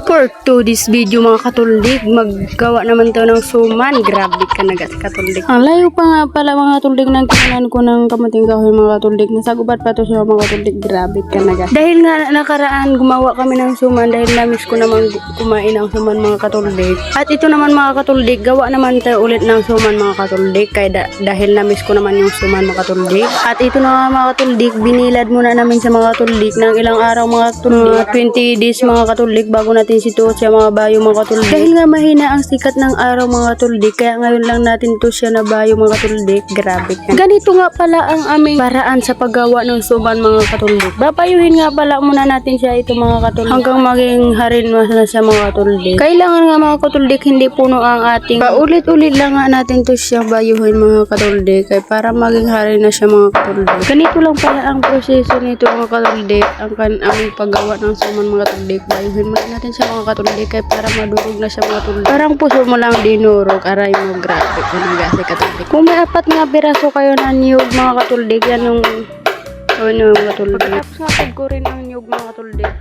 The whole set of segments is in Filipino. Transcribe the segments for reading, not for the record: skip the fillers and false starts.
For to this video mga katuldig, maggawa naman tayo ng suman. Grabe ka na katuldig. Ang layo pa nga pala mga katuldig ng kinanan ko ng kamating kahoy mga katuldig. Nasagubat pa to siya mga katuldig. Grabe ka na. Dahil nga nakaraan gumawa kami ng suman dahil namiss ko naman kumain ng suman mga katuldig. At ito naman mga katuldig, gawa naman tayo ulit ng suman mga katuldig. Kaya dahil namiss ko naman yung suman mga katuldig. At ito na mga katuldig, binilad muna namin sa mga katuldig ng ilang araw mga katuldig. 20 days mga katuldig bago natin situot siya mga bayo mga katuldig. Dahil nga mahina ang sikat ng araw mga katuldig, kaya ngayon lang natin to siya na bayo mga katuldig. Grabe ka. Ganito nga pala ang aming paraan sa paggawa ng suman mga katuldig. Papayuhin nga pala muna natin siya ito mga katuldig hanggang maging harin na siya mga katuldig. Kailangan nga mga katuldig hindi puno ang ating paulit-ulit lang nga natin to siya bayuhin mga katuldig kaya para maging harin na siya mga katuldig. Ganito lang pala ang proseso nito mga katuldig. Ang aming paggawa ng suman mga katuldig. Bayuhin muna natin siya mga katuldig kaya para madurog na siya mga katuldig. Parang puso mo lang dinurog, aray mo, grabe ko nagasi katuldig. Kung may 4 nga piraso kayo na niyog mga katuldig, yan yung mga katuldig. Pagkatapos nga ko rin ang niyog mga katuldig.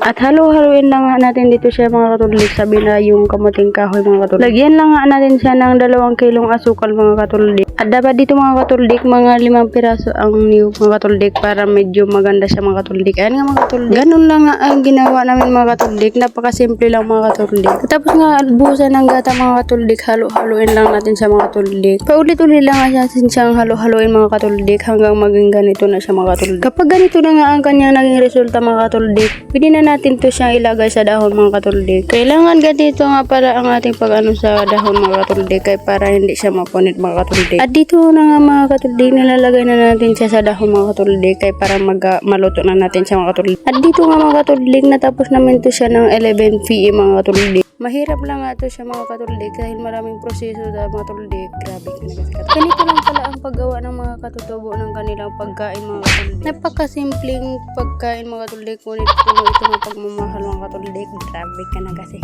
At halo-haluin lang nga natin dito siya mga katuldig, sabi na yung kamuting kahoy mga katuldig. Lagyan lang nga natin siya ng 2 kilong asukal mga katuldig. At dapat dito mga katuldig, mga 5 piraso ang niyog mga katuldig para medyo maganda siya mga katuldig. Ayan nga mga katuldig. Ganun lang nga ang ginawa namin mga katuldig. Napakasimple lang mga katuldig. Tapos nga buhusan ng gata mga katuldig, halo-haluin lang natin sa mga katuldig. Paulit-ulit lang nga siyang halo-haluin mga katuldig hanggang maging ganito na siya mga katuldig. Kapag ganito na nga ang kanyang naging resulta mga katuldig, pwede na natin to siyang ilagay sa dahon mga katuldig. Kailangan ganito nga pala ang ating pag-ano sa dahon mga katuldig kaya para hindi siya mapunit mga katuldig. At dito na nga mga katuldig, nilalagay na natin siya sa dahon mga katuldig kaya para maluto na natin siya mga katuldig. At dito nga mga katuldig, natapos namin to siya ng 11 PM mga katuldig. Mahirap lang nga to siya mga katuldig dahil maraming proseso sa mga katuldig. Grabe ka na kasi. Ganito lang pala ang paggawa ng mga katutubo ng kanilang pagkain mga katuldig. Napakasimpleng pagkain mga katuldig, ngunit puno ito ng pagmamahal mga katuldig. Grabe ka na kasi.